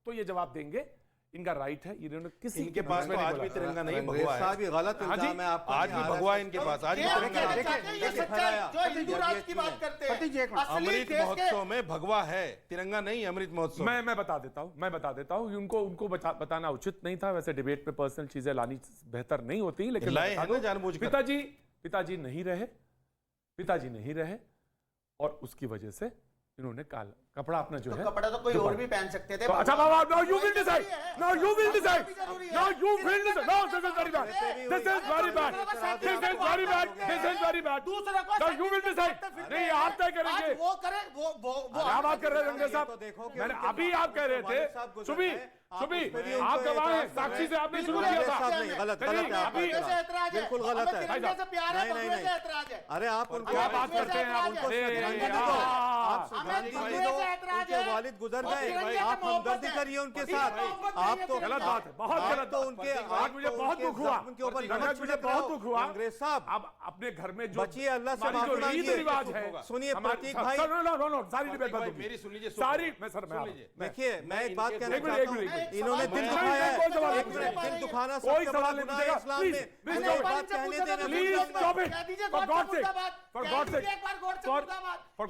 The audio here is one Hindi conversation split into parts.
तो ये जवाब देंगे, इनका राइट है। इन्होंने किसी इनके पास तो आज भी तिरंगा नहीं भगवा है। साहब ये गलत इल्जाम है आपका। आज भी भगवा है इनके पास, आज भी तिरंगा नहीं। ये सच्चाई जो हिंदू राष्ट्र की बात करते हैं, अमृत महोत्सव में भगवा है, तिरंगा नहीं। अमृत महोत्सव मैं बता देता हूँ उनको बताना उचित नहीं था। वैसे डिबेट पे पर्सनल चीजें लानी बेहतर नहीं होती, लेकिन लाए हैं ना जानबूझकर। पिताजी नहीं रहे और उसकी वजह से इन्होंने काला कपड़ा अपना जो है, कपड़ा तो कोई और भी पहन सकते थे। तो अच्छा बाबा, now you will decide, now you will decide, no, this is very bad, this is very bad, now you will decide। नहीं, आप तय करेंगे। वो करे, वो क्या बात कर रहे हैं रंगे साहब? मैंने अभी आप कह रहे थे, सुबी आप गवाह हैं, साक्षी से आपने शुरू किया था। गलत है, बिल्कुल गलत है। अरे आप उनको क्या बात करते हैं आप उनको? उनके वालिद गुजर गए, आप हमदर्दी करिए उनके साथ। आप तो गलत बात है, बहुत गलत। तो उनके आज मुझे बहुत दुख हुआ, उनके ऊपर मुझे बहुत दुख हुआ। अंग्रेज साहब, अब अपने घर में जो बचिए, अल्लाह से हमारी जो माफी रीत मांगिए। रिवाज है, सुनिए प्रतीक भाई, नो, सारी डिबेट बंद होगी। मेरी सुन लीजिए, सारी देखिए मैं एक बात कहना एक चाहता मिनट। हूँ, इन्होंने दिल दुखाया है, दिल दुखाना कोई सबसे बड़ा सवाल नहीं गुनाह है पूछेगा। इस्लाम में। प्लीज एक बात कहने देना, please stop it, for God sake, for God sake, for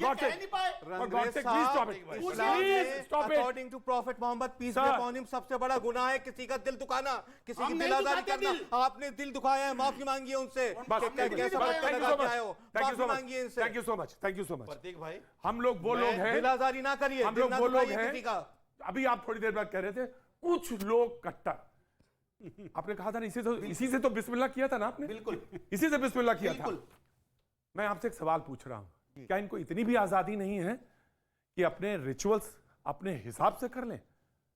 God sake, please stop it, please stop it. According to prophet Muhammad peace be upon him, सबसे बड़ा गुनाह है किसी का दिल दुखाना, किसी की दिल आजारी करना। आपने दिल दुखाया है, माफी मांगिए उनसे। कैसा मक्का लगा के आए हो, माफी मांगिए इनसे। Thank you so much. Prateek भाई, हम लोग वो लोग हैं, दिल आजारी ना करिए, हम लोग वो लोग हैं। किसी का। अभी आप थोड़ी देर बाद कह रहे थे कुछ लोग कट्टर, आपने कहा था ना, इसी से तो बिस्मिल्लाह किया था ना आपने। बिल्कुल, इसी से बिस्मिल्लाह किया था। मैं आपसे एक सवाल पूछ रहा हूं, क्या इनको इतनी भी आजादी नहीं है कि अपने रिचुअल्स अपने हिसाब से कर लें?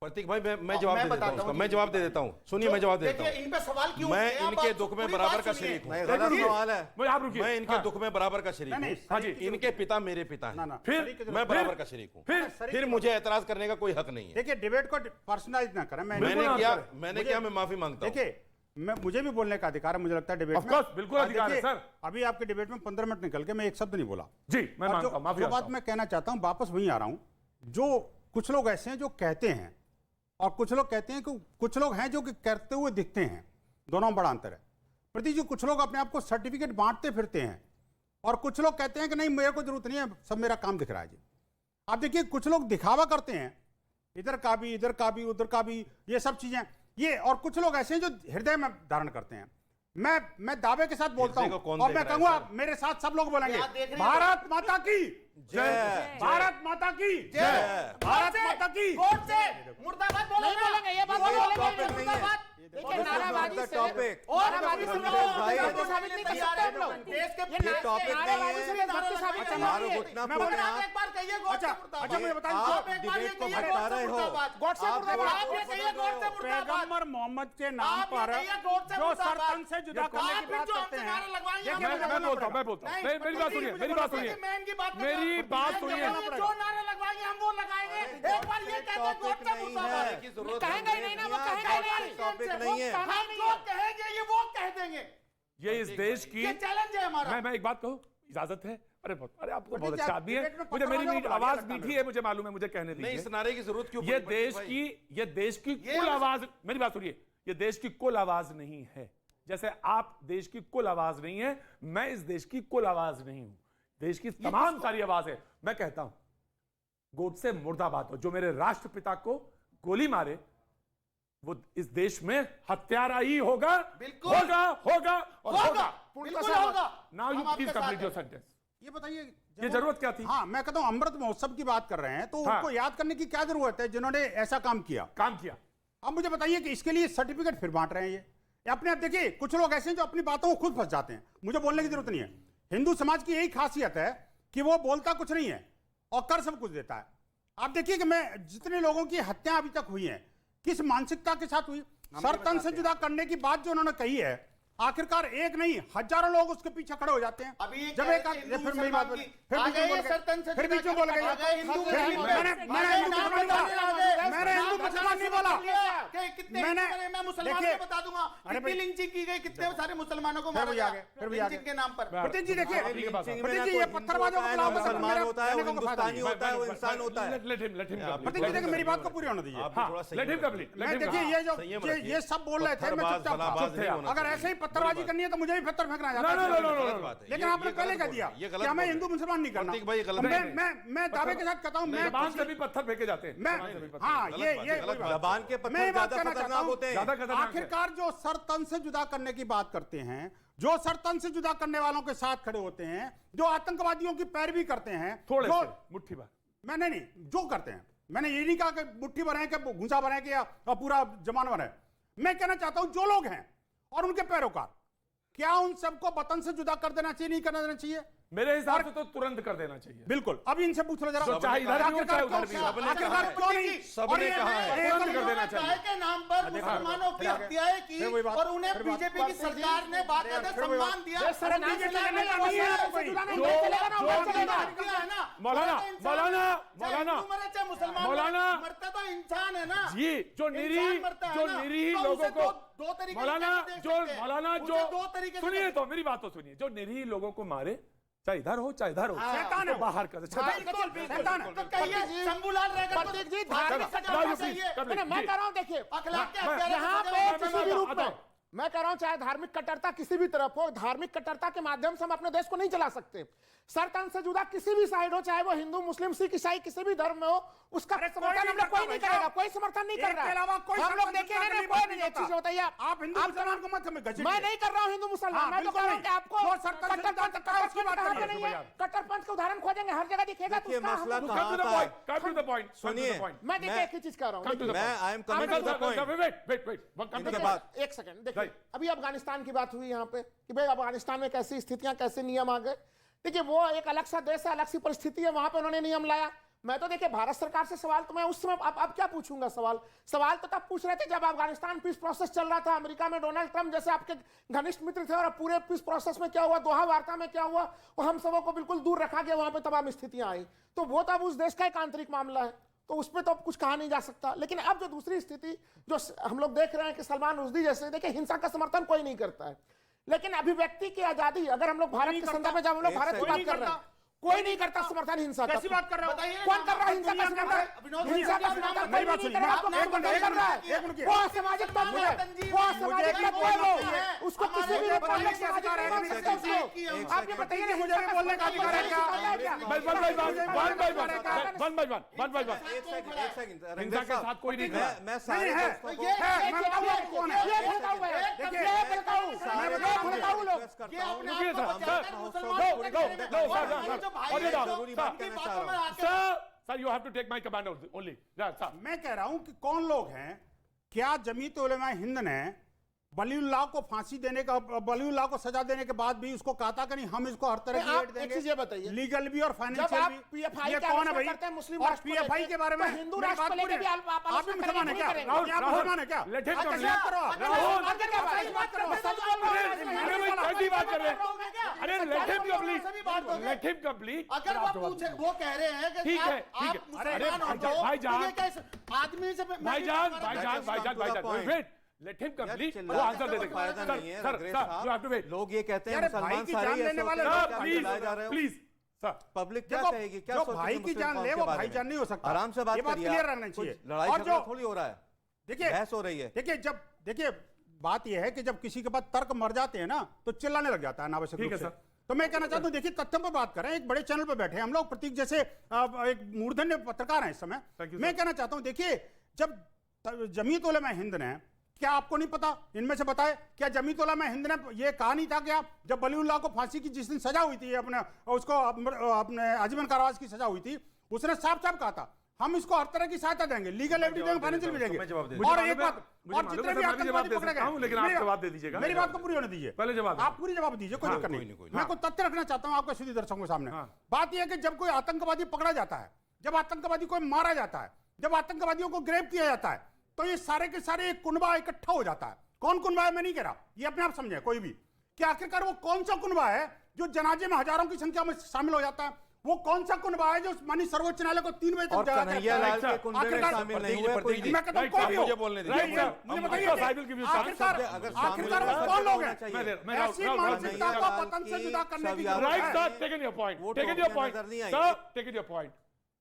प्रतीक भाई मैं जवाब दे देता हूं, मैं जवाब दे देता हूं। सुनिए, मैं जवाब दे देता हूं। इन पे सवाल क्यों? मैं इनके दुख में बराबर का शरीक हूं। गलत सवाल है। मैं इनके दुख में बराबर का शरीक हूं। हाँ जी, इनके पिता मेरे पिता हैं, फिर मैं बराबर का शरीक हूं। फिर मुझे एतराज करने का कोई हक नहीं है। देखिए, डिबेट को पर्सनलाइज ना करें। मैंने क्या मैं माफी मांगता हूं। देखिए, मुझे भी बोलने का अधिकार है, मुझे लगता है डिबेट ऑफ कोर्स, बिल्कुल अधिकार है सर। अभी आपके डिबेट में 15 मिनट निकल के मैं एक शब्द नहीं बोला जी, मैं मानता हूं, माफी जो बात मैं कहना चाहता हूं, वापस वहीं आ रहा हूं। जो कुछ लोग ऐसे हैं जो कहते हैं, और कुछ लोग कहते हैं कि कुछ लोग हैं जो कि करते हुए दिखते हैं, दोनों में बड़ा अंतर है। प्रति जी, कुछ लोग अपने आप को सर्टिफिकेट बांटते फिरते हैं, और कुछ लोग कहते हैं कि नहीं, मेरे को जरूरत नहीं है, सब मेरा काम दिख रहा है जी। आप देखिए, कुछ लोग दिखावा करते हैं, इधर का भी उधर का भी, ये सब चीजें ये। और कुछ लोग ऐसे हैं जो हृदय में धारण करते हैं। मैं दावे के साथ बोलता हूं, और मैं कहूंगा मेरे साथ सब लोग बोलेंगे, भारत माता की जय, भारत माता की जय, भारत माता की। मुर्दाबाद बोलेंगे, ये बात बोलेंगे, मुर्दाबाद। देखिए, नाराबाजी से टॉपिक और नाराबाजी से भाई, साबित नहीं कर सकते हम लोग। देश के ये टॉपिक नहीं है। अच्छा, मारो घुटना फोड़े आप। एक बार कहिए गॉड से मुर्दाबाद। अच्छा, मुझे बताइए, आप डिबेट को भटका रहे हो। गॉड से मुर्दाबाद। आप ये कहिए गॉड से मुर्दाबाद। पैगंबर मोहम्मद के नाम आप ये पर कहिए गॉड से जो मुर्दाबाद। सरतन से जुदा करने की बात करते हैं, मैं बोलता हूं, मेरी बात सुनिए, मेरी बात सुनिए, जो नारे लगवाएंगे हम वो लगाएंगे। एक बार ये कहते हैं गॉड से मुर्दाबाद, कहेंगे ही नहीं ना, वो कहेंगे नहीं, टॉपिक नहीं है। हम जो कहेंगे ये वो कह देंगे। ये इस देश की, ये चैलेंज है हमारा। मैं एक बात कहूं, इजाजत है? अरे आप तो बहुत अच्छा आदमी है, मुझे मेरी आवाज मीठी है, मुझे मालूम है, मुझे कहने दीजिए। नहीं, इस नारे की जरूरत क्यों? ये देश की कुल आवाज, मेरी बात सुनिए, ये देश की कुल आवाज नहीं है। जैसे आप देश की कुल आवाज नहीं है, मैं इस देश की कुल आवाज नहीं हूं। देश की तमाम सारी आवाज है। मैं कहता हूं, गोडसे मुर्दाबाद हो। जो मेरे राष्ट्रपिता को गोली मारे, वो इस देश में हत्यारा ही होगा। बिल्कुल होगा बिल्कुल होगा। Now you please complete your sentence. ये बताइए, ये जरूरत क्या थी? हाँ, मैं कहता हूं, अमृत महोत्सव की बात कर रहे हैं, तो हाँ, उनको याद करने की क्या जरूरत है जिन्होंने ऐसा काम किया। अब मुझे बताइए कि इसके लिए सर्टिफिकेट फिर बांट रहे हैं ये अपने। आप देखिए, कुछ लोग ऐसे हैं जो अपनी बातों को खुद फंस जाते हैं, मुझे बोलने की जरूरत नहीं है। हिंदू समाज की यही खासियत है कि वो बोलता कुछ नहीं है और कर सब कुछ देता है। आप देखिए कि मैं जितने लोगों की हत्या अभी तक हुई है, किस मानसिकता के साथ हुई। सरतन से जुदा करने की बात जो उन्होंने कही है, आखिरकार एक नहीं हजारों लोग उसके पीछे खड़े हो जाते हैं। अभी जब एक फिर मेरी बात बोली, फिर बीच में बोल गए, फिर बीच में बोल गए। मैंने हिंदू मुसलमान नहीं बोला, कितने मैंने मैं मुसलमान देखिए, को बता दूंगा कितनी लिंचिंग की गई, कितने सारे मुसलमानों को मारा गया लिंचिंग के नाम पर। प्रतीक जी देखिए, लिंचिंग में प्रतीक ना जी कोई ये पत्थरबाजों को हिंदू खिलाफ मुसलमान होता है, वो हिंदुस्तानी होता है, वो भाई, इंसान होता है। let him complete. प्रतीक जी देखिए मेरी बात को पूरी होने दीजिए। आप भी थोड़ा let him complete. let मैं him देखिए complete. ये जो संयम ये रखिए। सब बोल रहे थे मैं पत्थरबाज, चुपचाप भलाबाज था। नहीं होना अगर चाहिए। ऐसे ही पत्थरबाजी करनी है तो मुझे भी पत्थर फेंकना No, जाता no, है। no, no, गलत no. बात है। लेकिन आपने ये पहले गलत कह बोल दिया रहे हैं, ये कि गलत हमें बोल हिंदू रहे हैं। मुसलमान नहीं करना। प्रतीक भाई, ये गलत तो बात है। मैं दावे के साथ कहता हूं मैं जबान से भी पत्थर फेंके जाते हैं। मैं जबान से भी पत्थर। हाँ गलत ये बात ये है, गलत बात है। जबान के मैं पत्थर ये बात ज्यादा कहना चाहता खतरनाक हूं। होते हैं। ज्यादा खतरनाक है। आखिरकार जो सर तन से जुदा करने की बात करते हैं, जो सर तन से जुदा करने वालों के साथ खड़े होते हैं, जो आतंकवादियों की पैरवी करते हैं, थोड़े जो से मुट्ठी भर। मैंने नहीं जो करते हैं, मैंने ये नहीं कहा कि मुट्ठी भर है कि घुसा भर है कि या पूरा जमान भर है। मैं कहना चाहता हूं जो लोग हैं और उनके पैरोकार, क्या उन सबको वतन से जुदा कर देना चाहिए, नहीं कर देना चाहिए? मेरे हिसाब से तो तुरंत कर देना चाहिए। बिल्कुल। अब इनसे पूछ लो जरा, तो चाहे इधर भी हो, चाहे उधर भी हो। आखिरकार क्यों नहीं? सबने कहा है। तुरंत कर देना चाहिए। के नाम पर मुसलमानों की हत्याएं की फिर वही बात। और उन्हें फिर बात। बीजेपी की सरकार ने बाकायदा फिर वही सम्मान बात। दिया। ये सर बीजेपी का नहीं है, नहीं है कोई। मौलाना मरता तो इंसान है ना जी, जो निरीह लोगों को दो तरीके मौलाना जो दो तरीके सुनिए तो मेरी बात तो सुनिए, जो निरीह लोगों को मारे, चाहे इधर हो चाहे इधर हो, शैतान है तो बाहर कर दे। शैतान है। तो कहिए शंभूलाल रैगर को प्रतीक जी, धार्मिक सजा होनी चाहिए। मैं कह रहा हूं देखिए, अखलाक के मैं- हत्यारे यहाँ को पे सजा किसी होनी भी चाहिए। रूप में मैं कह रहा हूं चाहे धार्मिक कट्टरता किसी भी तरफ हो, धार्मिक कट्टरता के माध्यम से हम अपने देश को नहीं चला सकते। सरतन से जुदा किसी भी साइड हो, चाहे वो हिंदू मुस्लिम सिख ईसाई किसी भी धर्म में हो, उसका समर्थन हम लोग कोई नहीं करेगा, कोई समर्थन नहीं कर इसके अलावा कोई रहा। हम लोग समर्थन देखेंगे करने ना, की कोई बात नहीं नहीं एक चीज होता। बताइए आप हिंदू मुसलमान को मत हमें घसीटिए। मैं नहीं कर रहा हूं हिंदू मुसलमान, हाँ, मैं तो कह रहा हूं कि आपको जो सरतन से जुदा करता है उसकी बात कट्टरपंथ करिए। नहीं है, कट्टरपंथ का उदाहरण खोजेंगे हर जगह दिखेगा तो देखिए, उसका मसला हम- कहाँ आता है? Come to the point. सुनिए। मैं देखिए एक ही चीज कह रहा हूं, Come to the मैं point. I am coming to the point. Wait. इनके देखिए, बाद एक सेकंड देखिए, Right. अभी अफगानिस्तान की बात हुई यहाँ पे कि भाई अफगानिस्तान में कैसी स्थितियां कैसे नियम आ गए। देखिए वो एक अलग सा देश है, अलग सी परिस्थिति है, वहां पे उन्होंने नियम लाया। मैं तो देखिए भारत सरकार से सवाल तो मैं उस समय अब क्या पूछूंगा, सवाल तो तब पूछ रहे थे जब अफगानिस्तान पीस प्रोसेस चल रहा था। अमेरिका में डोनाल्ड ट्रंप जैसे आपके घनिष्ठ मित्र थे, और अब पूरे पीस प्रोसेस में क्या हुआ, दोहा वार्ता में क्या हुआ, और हम सबों को बिल्कुल दूर रखा गया, वहां पे तमाम स्थितियां आई। तो वो तो अब उस देश का एक आंतरिक मामला है, तो उस पर तो अब कुछ कहा नहीं जा सकता। लेकिन अब जो दूसरी स्थिति जो हम लोग देख रहे हैं कि सलमान रुश्दी जैसे, देखिए हिंसा का समर्थन कोई नहीं करता है, लेकिन अभिव्यक्ति की आजादी, अगर हम लोग भारत के संदर्भ में जब हम लोग भारत की बात कर रहे हैं, कोई नहीं करता समर्थन हिंसा का। कैसी बात कर रहे हो? बताइए कौन कर रहा है हिंसा का दुनिया में समर्थन? विनोद हिंसा का जी, समर्थन आप कोई मेरी बात नहीं सुनिए, कर रहा, आप आपको एक मिनट, नहीं कर रहा एक मिनट, है। वो असामाजिक तत्व है, वो असामाजिक तत्व है, वो उसको किसी भी रूप में हम लोग सामाजिक नहीं मान सकते उसको। आप ये बताइए ना, मुझे भी बोलने का अधिकार है क्या? एक सेकंड हिंसा के साथ कोई नहीं खड़ा। मैं सारे नहीं है। दोस्तों को ये मैं बताऊं ये आपको कौन है? ये भड़काऊ है, देखिए, ये भड़काऊ, सारे ये भड़काऊ लोग। रिक्वेस्ट करता ये हूं। अपने रुकिए आप को सर, बचाकर सर, मुसलमानों go, के go, घेरे में go, और sir, ये sir, जो भाई और ये हैं, बात, जो जरूरी बात उनकी कहना बातों चाह में रहा हूं। आके sir, you have to take my command only. Sir. मैं कह रहा हूं कि कौन लोग हैं, क्या जमीयत उलेमा हिंद ने वलीउल्लाह को फांसी देने का, वलीउल्लाह को सजा देने के बाद भी उसको कहा था कि नहीं हम इसको हर तरह की आप एड एक देंगे, चीज ये बताइए, लीगल भी और जब फाइनेंशियल आप भी। पीएफआई ये की कौन है आलोचना भाई? करते हैं मुस्लिम और राष्ट्र को पीएफआई लेके, के बारे में तो हिंदू मेरी राष्ट्र बात को लेके पूरी भी है। आप आप भी आलोचना मुसलमान है करेंगे, क्या? नहीं राहुल, आप मुसलमान है क्या? let him अच्छा, complete. बात करो आप। राहुल, आगे क्या बात है? बात करो। सच बोल रहे हैं, अरे भाई कैसी बात कर रहे हैं? अरे let him complete. सभी बात हो गई। Let him complete. अगर वो पूछे, वो कह रहे हैं कि ठीक है, आप ठीक है। मुसलमान अरे हो भाईजान, तो भाईजान। ये कैसे आदमी से भाईजान, wait. Let him complete. वो आंसर दे देगा। फायदा नहीं है, सर, अंग्रेज sir, you have to wait. साहब। लोग ये कहते हैं अरे मुसलमान भाई की सारे जान ही लेने ऐसे वाले होते हैं, लोग क्या Please, खिलाए जा रहे हो? please. Sir. पब्लिक क्या देखो, कहेगी, क्या जो सोचेगी भाई की मुस्लिम जान कौम ले के वो बारे में? भाईजान नहीं हो सकता। आराम से बात ये बात करिए क्लियर आप। रहना चाहिए। कुछ लड़ाई और झगड़ा जो थोड़ी हो रहा है, देखिए बहस हो रही है। देखिए बात यह है कि जब किसी के पास तर्क मर जाते हैं ना तो चिल्लाने लग जाता है अनावश्यक ठीक रूप है से। सर। तो मैं कहना चाहता हूं, देखिए तथ्यों पर बात करें, एक बड़े चैनल पर बैठे हैं हम लोग, प्रतीक जैसे एक मूर्धन्य पत्रकार हैं इस समय। Thank you, मैं sir. कहना चाहता हूं, देखिए जब जमीयत उलेमा हिंद ने, क्या आपको नहीं पता, इनमें से बताए, क्या जमीयत उलेमा हिंद ने ये कहा नहीं था क्या, जब वलीउल्लाह को फांसी की जिस दिन सजा हुई थी, अपने उसको अपने आजीवन कारावास की सजा हुई थी, उसने साफ साफ कहा था हम इसको हर तरह की सहायता देंगे, लीगल एविडेंस देंगे, फाइनेंशियल भी देंगे। मैं जवाब दे और मुझे एक बात, मुझे और मालूम जितने है, भी सर, मैं भी जवाब आतंकवादी दे पकड़े सकता हूं, लेकिन आप जवाब दे दीजिएगा। मेरी बात को पूरी होने दीजिए, पहले जवाब आप पूरी जवाब दीजिए, कोई दिक्कत कोई नहीं। नहीं। मैं कोई तथ्य रखना चाहता हूं आपके सीधी दर्शकों के सामने। बात यह है कि जब कोई आतंकवादी पकड़ा जाता है, जब आतंकवादी को मारा जाता है, जब आतंकवादियों को ग्रेप किया जाता है, तो ये सारे के सारे एक कुनबा इकट्ठा हो जाता है। कौन कुनबा है मैं नहीं कह रहा, ये अपने आप समझे कोई भी, कि आखिरकार वो कौन सा कुनबा है जो जनाजे में हजारों की संख्या में शामिल हो जाता है। वो कौन सा कुनबा है जो मानी सर्वोच्च न्यायालय को 3 बजे और तक जगा कन्हैया लाल के कुनबे में आखिरकार शामिल नहीं प्रतीक जी, हुए कोई प्रतीक जी, मैं कहता हूं कोई भी हो मुझे बोलने दीजिए। मुझे बताइए आखिरकार आखिरकार वो कौन लोग हैं मैं ऐसी मानसिकता को पतन से जुदा करने की जरूरत राइट है। सर, टेकन योर पॉइंट, वो टेकन तो योर अपने पॉइंट नजर नहीं आई। Sir, taken your point.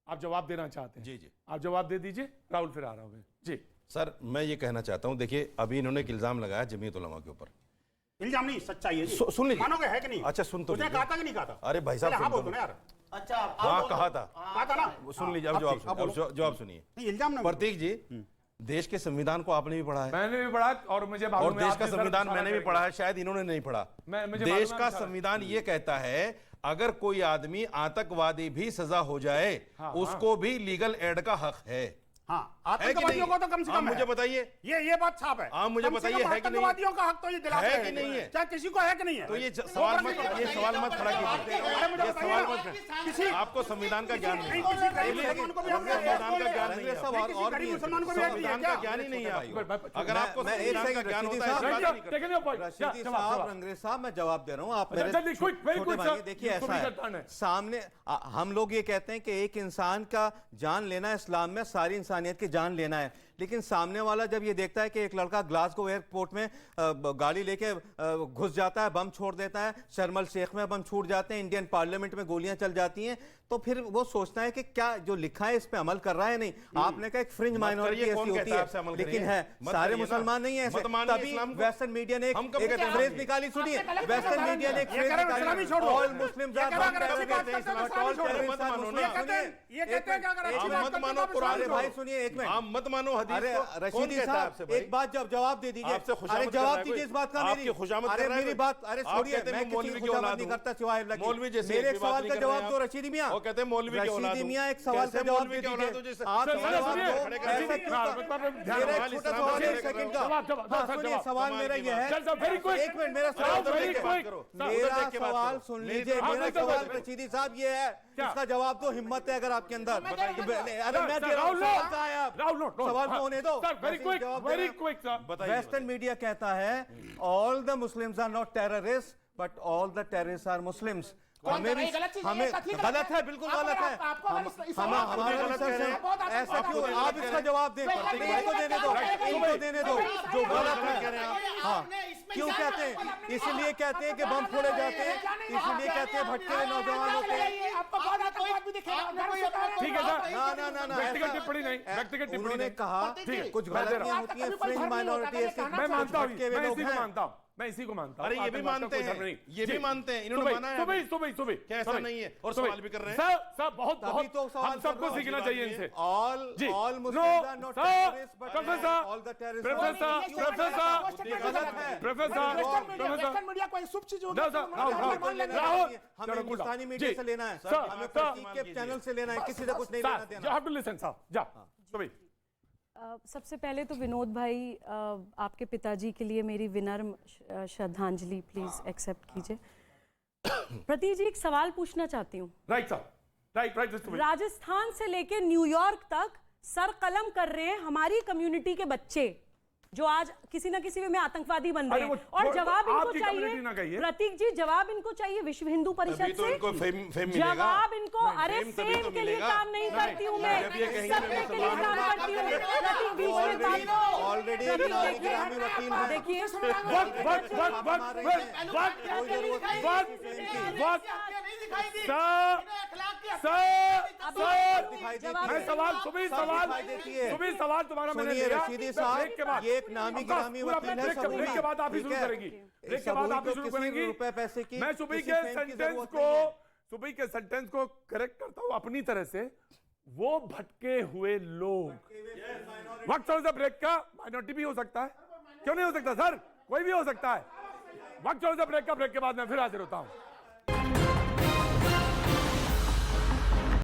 आप जवाब देना चाहते हैं? जी, जी। आप जवाब दे दीजिए, राहुल फिर आ रहा हूं मैं। जी सर मैं ये कहना चाहता हूं, देखिए अभी इन्होंने एक इल्जाम लगाया जमीयत उलमा के ऊपर। इल्जाम नहीं, सच्चाई है जी। सुन लीजिए। मानोगे है कि नहीं? अच्छा, सुन तो उसने लीजिए। कहा था कि नहीं कहा था? अरे भाई साहब, पहले हाँ सुन बोल तो दो ना यार। अच्छा हाँ कहा था, कहा था ना? सुन लीजिए। अब अब जवाब ठीक, अब सुनिए, बोलो। अब जवाब सुनिए। नहीं, इल्जाम ना प्रतीक जी, देश के संविधान को आपने भी पढ़ा है मैंने भी पढ़ा और मुझे मालूम और है देश आपने का सर संविधान इशारा मैंने भी करेंगे। पढ़ा है, शायद इन्होंने नहीं पढ़ा। मुझे देश मालूम का है इशारा। संविधान ये कहता है अगर कोई आदमी आतंकवादी भी सजा हो जाए हाँ, उसको भी लीगल एड का हक है। हाँ, है कि आतंकवादियों नहीं? को तो कम से आप कम मुझे है। बताइए, ये बात साफ है। आप मुझे कम से बताइए कम है कि नहीं? आतंकवादियों का हक तो ये दिलाते है हैं कि नहीं है? चाहे किसी को है कि नहीं है? तो ये सवाल मत खड़ा कीजिए। अरे मुझे ये बताइए सवाल ना, मत किसी आपको संविधान का ज्ञान नहीं नहीं, है। किसी गरीब मुसलमान को भी हक है। संविधान का ज्ञान नहीं है। किसी गरीब मुसलमान को भी हक नहीं है संविधान क्या? का ज्ञान ही नहीं है आपको। अगर मैं- आपको मैं एक संविधान का सेकंड, ज्ञान रशीदी होता है साहब, ऐसी बात नहीं करते। Taken your point. रशीदी साहब, रंगरेज साहब, मैं जवाब दे रहा हूं। आप मेरे जल्दी, quick, very छोटे quick, भाई, sir. देखिए इसको ऐसा भी है, करना है। सामने हम लोग ये कहते हैं कि एक इंसान का जान लेना इस्लाम में सारी इंसानियत की जान लेना है, लेकिन सामने वाला जब ये देखता है कि एक लड़का ग्लासगो एयरपोर्ट में गाड़ी लेके घुस जाता है, बम छोड़ देता है, शर्म अल शेख में बम छूट जाते हैं, इंडियन पार्लियामेंट में गोलियां चल जाती हैं, तो फिर वो सोचता है कि क्या जो लिखा है इस पे अमल कर रहा है नहीं। आपने कहा एक फ्रिंज माइनॉरिटी करिए, ऐसी कौन होती कहता है आपसे है, अमल लेकिन करिए? है मत सारे करिए ना। मुसलमान नहीं है मत ऐसे। मानिए तभी इस्लाम को। वेस्टर्न मीडिया ने हम कब एक कहते हैं फ्रेज मानिए? निकाली, सुनिए, आपने गलत वेस्टर्न कहा, मीडिया ने एक ये फ्रेज कह रहे हो, निकाली, इस्लामी छोड़ दो। ऑल मुस्लिम्स ये आर कह रहे हो, नॉट अगर अच्छी बात टेररिस्ट, करते हैं तो ऑल इस्लामी छोड़ दो। टेररिस्ट आर मत मानो मुस्लिम। ना। ये कहते हैं कि अगर अच्छी आप बात मत करते हैं मानो तो कुरान अरे इस्लाम भाई छोड़ो। सुनिए एक मिनट, आप मत मानो हदीस अरे को। कौन रशीदी कहता है आपसे साहब भाई? एक बात जवाब दे दीजिए। आपसे खुशामद अरे कर रहा जवाब है दीजिए कोई? इस बात का। आपकी मेरी खुशामद अरे कर रहा है मेरी कोई? बात, अरे आप छोड़िए, कहते हैं मैं मैं मौलवी किसी की खुशामद औलाद नहीं हूं। करता सिवाय अल्लाह की। मौलवी जैसे मेरे एक एक भी बात सवाल नहीं का कर जवाब रहे दो हैं। रशीदी मियां। वो कहते हैं मौलवी की औलाद रशीदी हूं। मियां एक सवाल का कैसे जवाब मौलवी की दे औलाद हो दीजिए। जैसे- आप सर, जवाब सुनिए, दो, खड़े कर ऐसा दीजिए। क्यों कर- ध्यान मेरा रखो। एक छोटा इस्लाम सवाल से है, एक लेकर सेकंड रहो। का। जवाब, हाँ, सर, सुनिए, जवाब। सवाल मेरा ये है। Sir, very quick. एक मिनट, मेरा सर, सवाल very सुनिए। quick. सर, मेरा उधर देख के बात सवाल करो। सुन नहीं, लीजिए। हाँ, मेरा नहीं, तो सवाल बताइए। रशीदी साहब ये है, क्या? इसका जवाब दो, हिम्मत है अगर आपके अंदर। बताइए। अरे मैं दे रहा हूं, राहुल, सवाल का है आप। Rahul, no, no. सवाल हाँ, को होने दो। सर, very रशीद quick, जवाब दे very रहे हैं। quick, sir. बताइए। वेस्टर्न मीडिया कहता है all the Muslims are not terrorist but all the terrorist are Muslims. कौन हमें कह रहा है? भी गलत चीज़ है, हमें ये कथी गलत है, बिल्कुल गलत है। आपको अगर इस हम सवाल को हमारे गलत रिसर्च कह रहे है, हैं, बहुत आप ऐसा गलत क्यों? कह रहे हैं। आप इसका जवाब दें, इनको देने दो, इनको देने दो जो गलत है। हाँ, क्यों कहते हैं? इसलिए कहते हैं कि बम फोड़े जाते हैं, इसलिए कहते हैं भटके हुए नौजवान होते हैं। आपको बहुत आतंकवाद भी दिखेगा। ठीक है सर। ना व्यक्तिगत ऐसा- टिप्पणी नहीं, व्यक्तिगत टिप्पणी उन्होंने नहीं। कहा ठीक है, कुछ मैं दे रहा गलतियां हूं। होती हैं, कभी कोई फ्रिंज धर्म नहीं माइनॉरिटी होता, ऐसे मैं मानता हूँ, भटके हुए मैं लोग इसी को हैं। मानता हूँ, मैं इसी को मानता हूँ। अरे ये भी आतंकवाद का मानते कोई हैं, धर्म नहीं। ये भी जी। मानते हैं, इन्होंने सुबह, माना है सुबह, अभी। सुबह, सुबह। क्या ऐसा सुबह, नहीं है? और सुबह। सवाल भी कर रहे हैं? सर, बहुत तभी बहुत तो सवाल हम सबको कर रहा हूं। सीखना बात चाहिए नहीं है। इनसे। All ji. all No, Muslims are not sir, terrorists, but Professor, all the terrorists Professor, are Professor, western media कोई शुभ चीज होगी No, तो sir, मान Rahul, लेंगे। Rahul, हमें Rahul, हिंदुस्तानी जी। मीडिया से लेना है, Sir, हमें sir, प्रतीक के चैनल से लेना है, किसी से कुछ नहीं लेना Sir, you देना। have to listen, sir. जा, सुबह। सबसे पहले तो विनोद भाई आपके पिताजी के लिए मेरी विनम्र श्रद्धांजलि प्लीज एक्सेप्ट कीजिए। प्रतीक जी, एक सवाल पूछना चाहती हूँ। Right, sir. Right, सुबह। राजस्थान से लेके न्यूयॉर्क तक सर कलम कर रहे हैं हमारी कम्युनिटी के बच्चे जो आज किसी ना किसी वे में आतंकवादी बन रहे अरे हैं, वो और छोड़ दो, जवाब इनको आपकी community ना चाहिए। कहिए। प्रतीक जी, जवाब इनको चाहिए विश्व हिंदू तभी परिषद तो से। इनको फेम मिलेगा। जवाब इनको, अरे फेम तभी फेम तो के लिए मिलेगा। काम नहीं करती हूँ मैं, जब ये कहेंगे सत्य मैं के लिए मुसलमान काम करती हूँ। प्रतीक बीच में बात- ऑलरेडी प्रतीक इस्लामी देखिए, गिरामी वकील हैं। देखिए वक्त, वक्त, वक्त, वक्त, वक्त, मैं सवाल सुबह सवाल सुबह सवाल तुम्हारा मैंने सुनिए लिया। रशीदी ब्रेक के बाद साहब, ये एक नामी गिरामी पूरा वकील है, ब्रेक सबूरी। के बाद आप ही ठीक शुरू है? करेंगी, ब्रेक के सबूरी बाद आप ही को शुरू किसी करेंगी। रुपए पैसे की मैं सुबह किसी के फेम की सेंटेंस जरूरत को नहीं है। सुबह के सेंटेंस को करेक्ट करता हूं अपनी तरह से। वो भटके हुए लोग, वक्त थोड़ा सा ब्रेक का, माइनॉरिटी भी हो सकता है, क्यों नहीं हो सकता सर, कोई भी हो सकता है। वक्त थोड़ा सा ब्रेक का, ब्रेक के बाद मैं फिर हाजिर होता हूं।